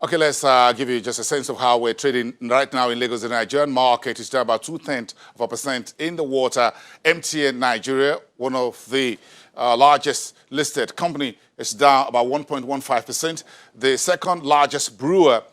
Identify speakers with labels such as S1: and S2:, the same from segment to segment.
S1: Okay, let's give you just a sense of how we're trading right now in Lagos. The Nigerian market is down about 0.2% in the water. MTN Nigeria, one of the largest listed company, is down about 1.15%. The second largest brewer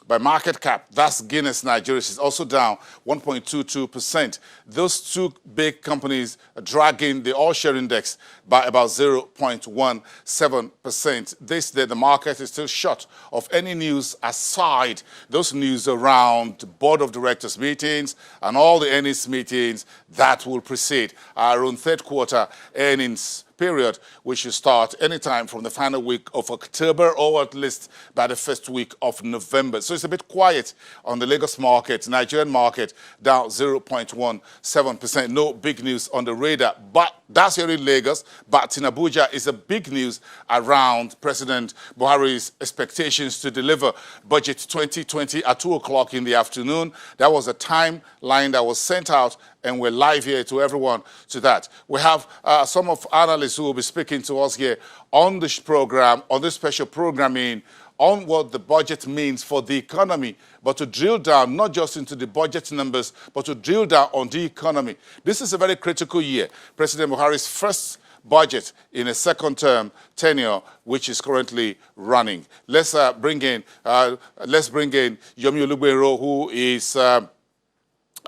S1: by market cap, that's Guinness Nigeria, is also down 1.22%. Those two big companies are dragging the all-share index by about 0.17%. This day, the market is still short of any news aside those news around board of directors meetings and all the earnings meetings that will precede our own third quarter earnings period, which should start anytime from the final week of October or at least by the first week of November. So it's a bit quiet on the Lagos market. Nigerian market down 0.17%. No big news on the radar, but that's here in Lagos. But in Abuja is a big news around President Buhari's expectations to deliver budget 2020 at 2 o'clock in the afternoon. That was a timeline that was sent out, and we're live here to everyone to that. We have some of analysts who will be speaking to us here on this program, on this special programming, on what the budget means for the economy, but to drill down not just into the budget numbers, but to drill down on the economy. This is a very critical year. President Buhari's first budget in a second-term tenure, which is currently running. Let's bring in Yomi Olugbero, who is a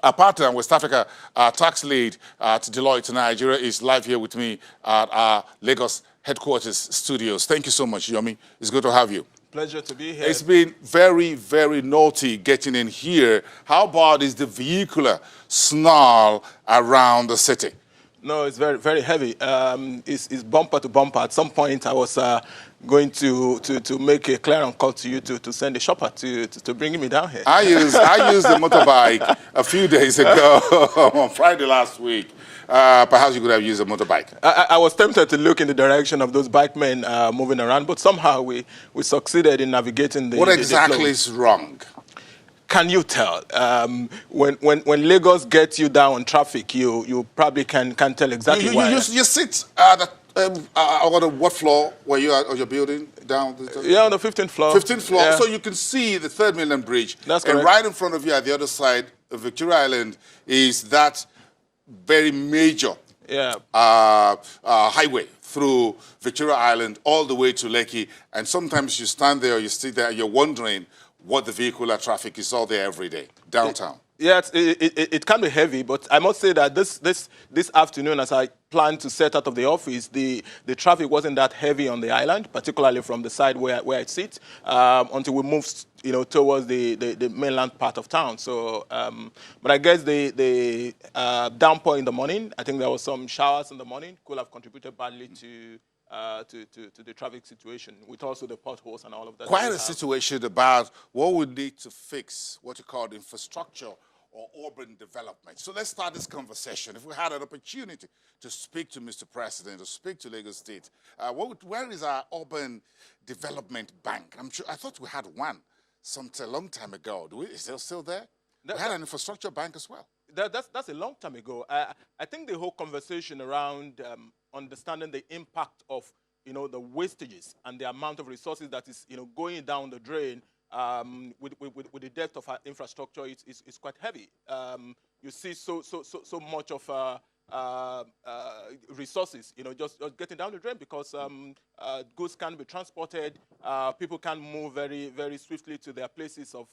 S1: partner in West Africa tax lead at Deloitte, Nigeria, is live here with me at our Lagos headquarters studios. Thank you so much, Yomi. It's good to have you.
S2: Pleasure to be here.
S1: It's been very, very naughty getting in here. How bad is the vehicular snarl around the city?
S2: No, it's very, very heavy. It's bumper to bumper. At some point, I was going to make a clearance call to you to send a shopper to bring me down here.
S1: I used the motorbike a few days ago on Friday last week. Perhaps you could have used a motorbike.
S2: I was tempted to look in the direction of those bike men moving around, but somehow we succeeded in navigating the
S1: What exactly
S2: the flow.
S1: is wrong?
S2: Can you tell? When Lagos gets you down on traffic, you probably can tell exactly why.
S1: You sit at what floor were you at of your building? Down
S2: yeah, on the 15th floor.
S1: 15th floor.
S2: Yeah.
S1: So you can see the 3rd Mainland Bridge.
S2: That's correct.
S1: And right in front of you at the other side of Victoria Island is that very major highway through Victoria Island all the way to Lekki. And sometimes you stand there or you sit there and you're wondering what the vehicular traffic is all there every day, downtown.
S2: It can be heavy, but I must say that this afternoon, as I planned to set out of the office, the traffic wasn't that heavy on the island, particularly from the side where I sit, until we moved, towards the mainland part of town. So, but I guess the downpour in the morning, I think there was some showers in the morning, could have contributed badly to the traffic situation, with also the potholes and all of that.
S1: Quite a situation about what we need to fix, what you call the infrastructure or urban development. So let's start this conversation. If we had an opportunity to speak to Mr. President, to speak to Lagos State, where is our urban development bank? I thought we had one a long time ago. Is it still there? We had an infrastructure bank as well.
S2: That's a long time ago. I think the whole conversation around understanding the impact of the wastages and the amount of resources that is going down the drain with the depth of our infrastructure is quite heavy. You see so much of resources, just getting down the drain because goods can be transported, people can move very, very swiftly to their places of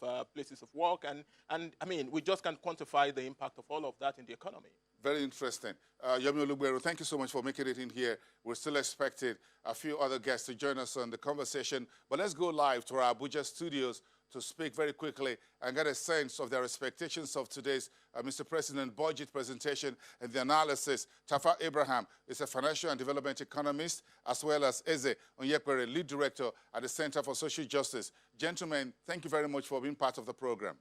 S2: work, and I mean, we just can't quantify the impact of all of that in the economy.
S1: Very interesting. Yomi Olugbero, thank you so much for making it in here. We're still expecting a few other guests to join us on the conversation, but let's go live to our Abuja studios to speak very quickly and get a sense of their expectations of today's Mr. President budget presentation and the analysis. Tafa Abraham is a financial and development economist, as well as Eze Onyekpere, lead director at the Center for Social Justice. Gentlemen, thank you very much for being part of the program.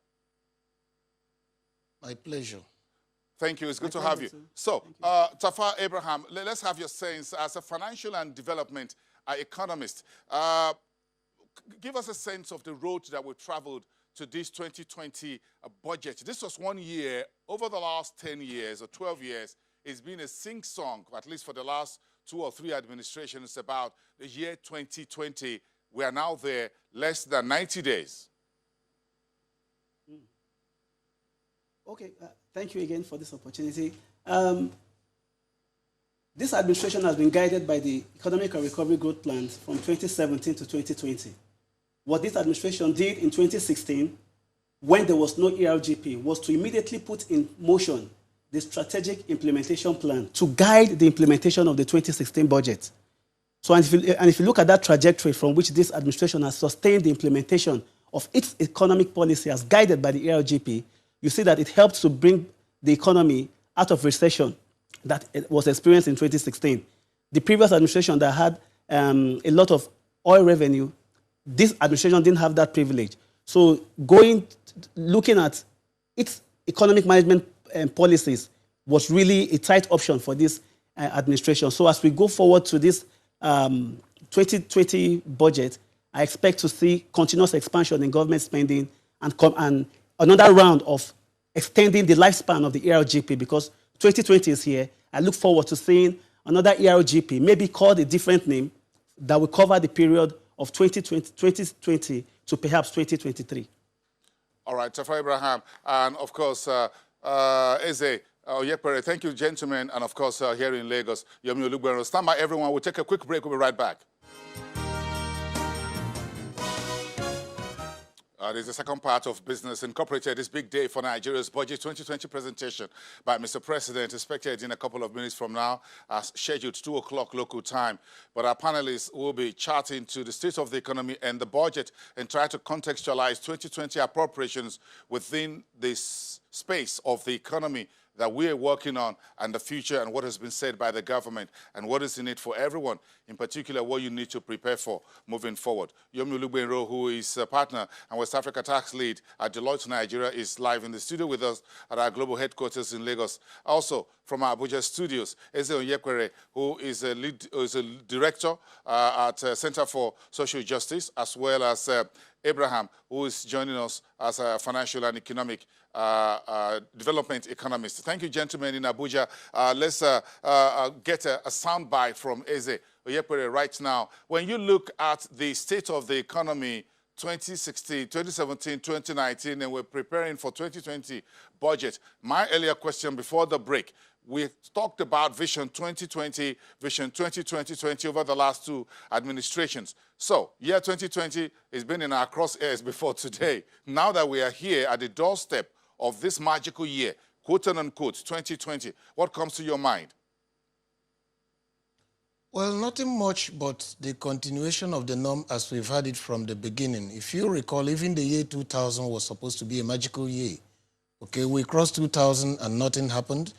S3: My pleasure.
S1: Thank you. It's good to have you. So, Tafa Abraham, let's have your sense as a financial and development economist. Give us a sense of the road that we've traveled to this 2020 budget. This was 1 year. Over the last 10 years or 12 years, it's been a sing-song, at least for the last 2 or 3 administrations, about the year 2020 We are now there less than 90 days.
S3: Okay, thank you again for this opportunity. This administration has been guided by the Economic and Recovery Growth Plans from 2017 to 2020. What this administration did in 2016, when there was no ERGP, was to immediately put in motion the strategic implementation plan to guide the implementation of the 2016 budget. So, and if you look at that trajectory from which this administration has sustained the implementation of its economic policy as guided by the ERGP, you see that it helped to bring the economy out of recession that it was experienced in 2016. The previous administration that had a lot of oil revenue, this administration didn't have that privilege. So looking at its economic management policies was really a tight option for this administration. So as we go forward to this 2020 budget, I expect to see continuous expansion in government spending and another round of extending the lifespan of the ERGP, because 2020 is here. I look forward to seeing another ERGP, maybe called a different name, that will cover the period of 2020 to perhaps 2023. All
S1: right, Tafa Abraham, and of course, Eze Oyekpere, thank you, gentlemen, and of course, here in Lagos, Yomi Olugbero. Stand by, everyone. We'll take a quick break. We'll be right back. This is the second part of Business Incorporated. This big day for Nigeria's Budget 2020 presentation by Mr. President, expected in a couple of minutes from now, as scheduled 2 o'clock local time. But our panelists will be charting to the state of the economy and the budget and try to contextualize 2020 appropriations within this space of the economy that we are working on, and the future, and what has been said by the government, and what is in it for everyone, in particular what you need to prepare for moving forward. Yomi Olugbero, who is a partner and West Africa tax lead at Deloitte Nigeria, is live in the studio with us at our global headquarters in Lagos. Also, from our Abuja studios, Eze Oyekpere, who is a director at Center for Social Justice, as well as Abraham, who is joining us as a financial and economic development economist. Thank you, gentlemen in Abuja. Let's get a soundbite from Eze Oyekpere right now. When you look at the state of the economy 2016, 2017, 2019, and we're preparing for 2020 budget, my earlier question before the break, we talked about Vision 2020, Vision 2020 over the last two administrations. So, year 2020 has been in our crosshairs before today. Now that we are here at the doorstep of this magical year, quote unquote, 2020, what comes to your mind?
S4: Well, nothing much but the continuation of the norm as we've had it from the beginning. If you recall, even the year 2000 was supposed to be a magical year. Okay, we crossed 2000 and nothing happened.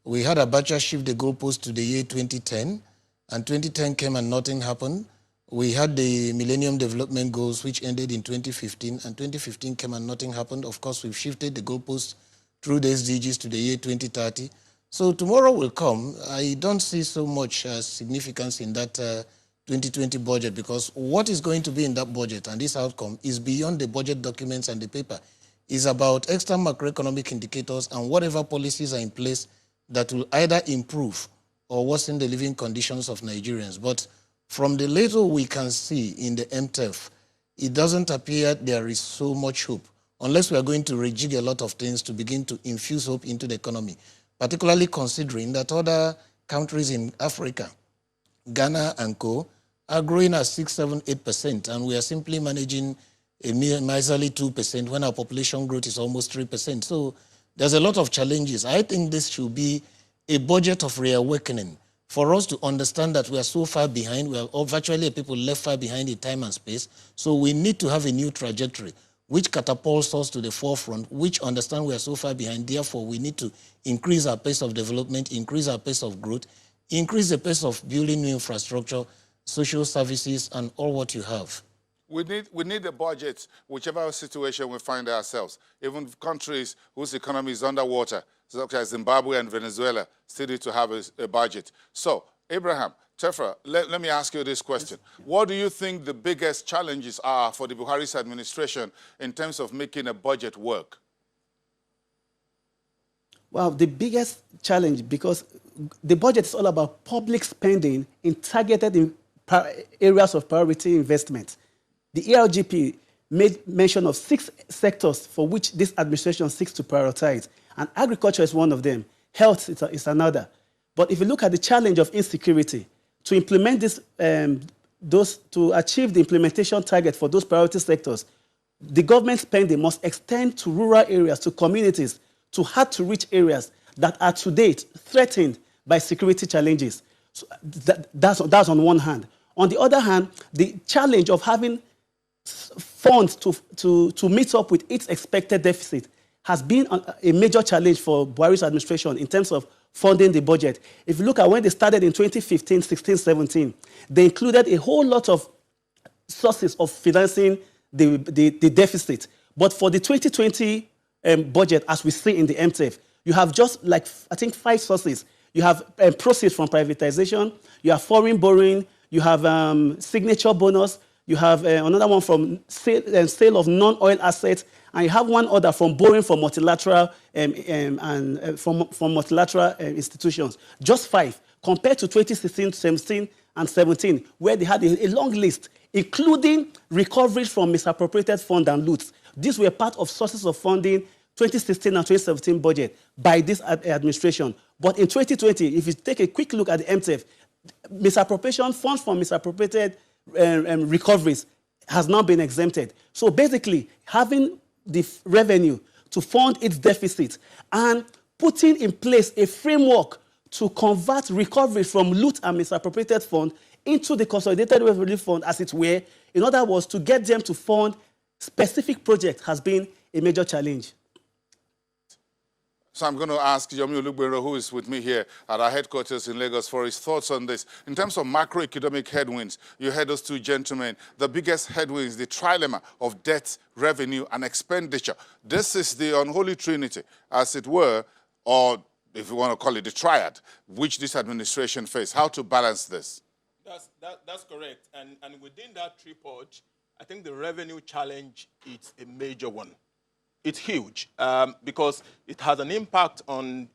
S4: We had Abacha shift the goalpost to the year 2010, and 2010 came and nothing happened. We had the Millennium Development Goals, which ended in 2015, and 2015 came and nothing happened. Of course, we've shifted the goalpost through the SDGs to the year 2030. So tomorrow will come. I don't see so much significance in that 2020 budget, because what is going to be in that budget and this outcome is beyond the budget documents and the paper. It's about extra macroeconomic indicators and whatever policies are in place that will either improve or worsen the living conditions of Nigerians. But from the little we can see in the MTEF, it doesn't appear there is so much hope, unless we are going to rejig a lot of things to begin to infuse hope into the economy, particularly considering that other countries in Africa, Ghana and co, are growing at 6, 7, 8%, and we are simply managing a miserly 2% when our population growth is almost 3%. So there's a lot of challenges. I think this should be a budget of reawakening for us to understand that we are so far behind. We are virtually people left far behind in time and space. So we need to have a new trajectory which catapults us to the forefront, which understand we are so far behind. Therefore, we need to increase our pace of development, increase our pace of growth, increase the pace of building new infrastructure, social services, and all what you have.
S1: We need a budget, whichever situation we find ourselves. Even countries whose economy is underwater, such as Zimbabwe and Venezuela, still need to have a budget. So, Abraham, Tefra, let me ask you this question. What do you think the biggest challenges are for the Buhari's administration in terms of making a budget work?
S3: Well, the biggest challenge, because the budget is all about public spending in targeted areas of priority investment. The ERGP made mention of 6 sectors for which this administration seeks to prioritize, and agriculture is one of them. Health is another. But if you look at the challenge of insecurity, to implement this, to achieve the implementation target for those priority sectors, the government spending must extend to rural areas, to communities, to hard-to-reach areas that are to date threatened by security challenges. So that's on one hand. On the other hand, the challenge of having funds to meet up with its expected deficit has been a major challenge for Buhari's administration in terms of funding the budget. If you look at when they started in 2015, 16, 17, they included a whole lot of sources of financing the deficit. But for the 2020 budget, as we see in the MTF, you have just like, I think, 5 sources. You have proceeds from privatization, you have foreign borrowing, you have signature bonus, you have another one from sale of non-oil assets, and you have one other from borrowing from multilateral from multilateral institutions. Just 5, compared to 2016, 17, and 17, where they had a long list, including recoveries from misappropriated funds and loots. These were part of sources of funding 2016 and 2017 budget by this administration. But in 2020, if you take a quick look at the MTF, misappropriation, funds from misappropriated recoveries has now been exempted. So basically, having the revenue to fund its deficit and putting in place a framework to convert recovery from loot and misappropriated funds into the consolidated revenue fund, as it were, in other words, to get them to fund specific projects has been a major challenge.
S1: So I'm going to ask Yomi Olugbero, who is with me here at our headquarters in Lagos, for his thoughts on this. In terms of macroeconomic headwinds, you heard those two gentlemen. The biggest headwind is the trilemma of debt, revenue, and expenditure. This is the unholy trinity, as it were, or if you want to call it the triad, which this administration faces. How to balance this?
S2: That's correct. And within that tripod, I think the revenue challenge is a major one. It's huge because it has an impact on,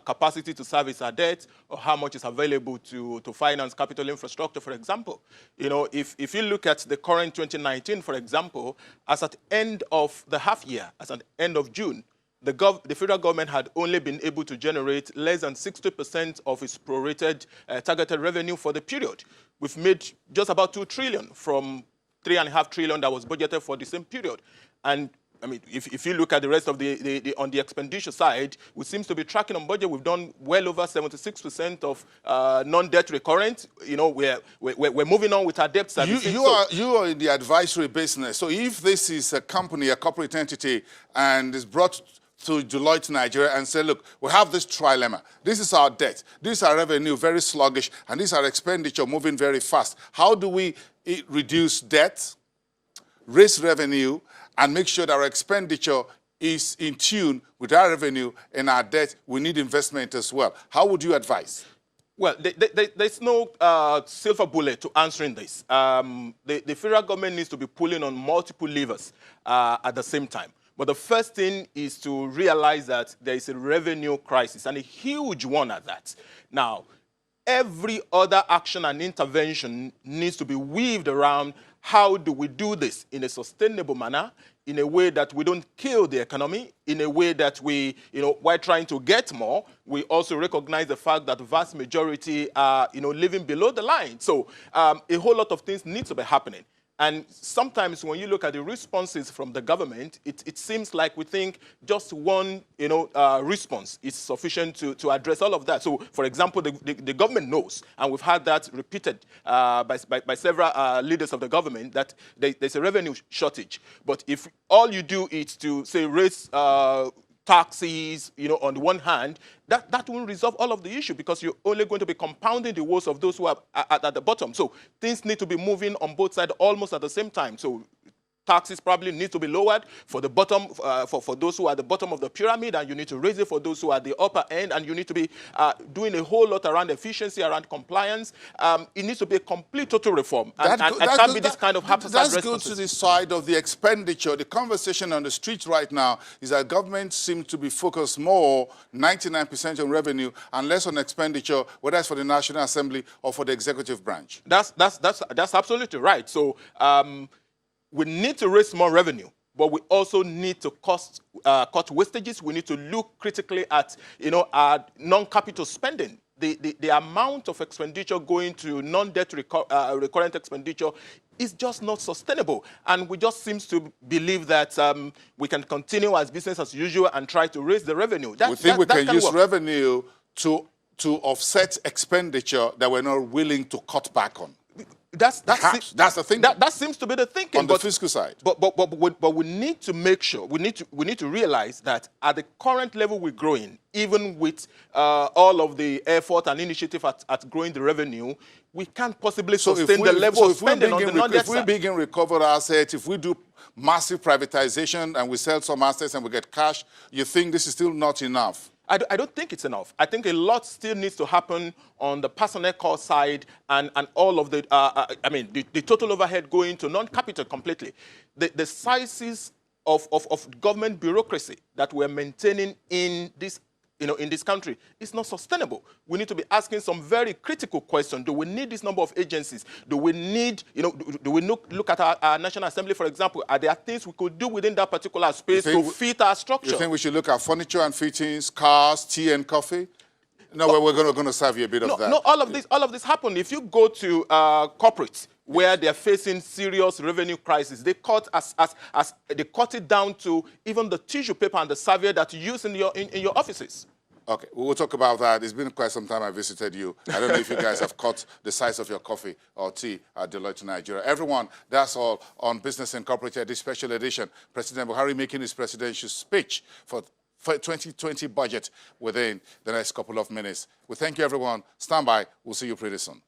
S2: capacity to service our debt or how much is available to finance capital infrastructure, for example. If you look at the current 2019, for example, as at end of the half year, as at end of June, the federal government had only been able to generate less than 60% of its prorated targeted revenue for the period. We've made just about 2 trillion from 3.5 trillion that was budgeted for the same period. And I mean, if you look at the rest of on the expenditure side, we seem to be tracking on budget. We've done well over 76% of non-debt recurrent. We're moving on with our debt services.
S1: You are in the advisory business. So if this is a company, a corporate entity, and is brought to Deloitte, Nigeria, and say, look, we have this trilemma. This is our debt. This is our revenue, very sluggish, and this is our expenditure, moving very fast. How do we reduce debt, raise revenue, and make sure that our expenditure is in tune with our revenue and our debt? We need investment as well. How would you advise?
S2: Well, there's no silver bullet to answering this. The federal government needs to be pulling on multiple levers at the same time. But the first thing is to realize that there is a revenue crisis, and a huge one at that. Now, every other action and intervention needs to be weaved around how do we do this in a sustainable manner, in a way that we don't kill the economy, in a way that we, while trying to get more, we also recognize the fact that the vast majority are, living below the line. So a whole lot of things need to be happening. And sometimes when you look at the responses from the government, it seems like we think just one response is sufficient to address all of that. So, for example, the government knows, and we've had that repeated by several leaders of the government, that there's a revenue shortage. But if all you do is to, say, raise taxes, on the one hand, that won't resolve all of the issue, because you're only going to be compounding the woes of those who are at the bottom. So things need to be moving on both sides almost at the same time. So taxes probably need to be lowered for the bottom, for those who are at the bottom of the pyramid, and you need to raise it for those who are at the upper end, and you need to be doing a whole lot around efficiency, around compliance. It needs to be a complete total reform. And can't be this kind of haphazard responses.
S1: Let's go to the side of the expenditure. The conversation on the street right now is that government seems to be focused more, 99% on revenue, and less on expenditure, whether it's for the National Assembly or for the executive branch.
S2: That's absolutely right. So we need to raise more revenue, but we also need to cut wastages. We need to look critically at, our non-capital spending. The amount of expenditure going to non-debt recurrent expenditure is just not sustainable. And we just seem to believe that we can continue as business as usual and try to raise the revenue.
S1: We think we can use revenue to offset expenditure that we're not willing to cut back on. That's the thing.
S2: That seems to be the thinking
S1: on the fiscal side.
S2: But we need to make sure, we need to realize that at the current level we're growing, even with all of the effort and initiative at growing the revenue, we can't possibly sustain the level of spending on the non-debt side.
S1: If we begin recover assets, if we do massive privatization and we sell some assets and we get cash, you think this is still not enough?
S2: I don't think it's enough. I think a lot still needs to happen on the personnel cost side and all of the, the total overhead going to non-capital completely. The sizes of government bureaucracy that we're maintaining in this, in this country is not sustainable. We need to be asking some very critical questions. Do we need this number of agencies? Do we need, do we look at our National Assembly, for example? Are there things we could do within that particular space to fit our structure?
S1: You think we should look at furniture and fittings, cars, tea and coffee? No, we're going to serve you a bit of that.
S2: No, all of this happen. If you go to corporates where they're facing serious revenue crisis, they cut they cut it down to even the tissue paper and the survey that you use in your offices.
S1: Okay, we'll talk about that. It's been quite some time I visited you. I don't know if you guys have cut the size of your coffee or tea at Deloitte, Nigeria. Everyone, that's all on Business Incorporated, this special edition. President Buhari making his presidential speech for 2020 budget within the next couple of minutes. We thank you, everyone. Stand by. We'll see you pretty soon.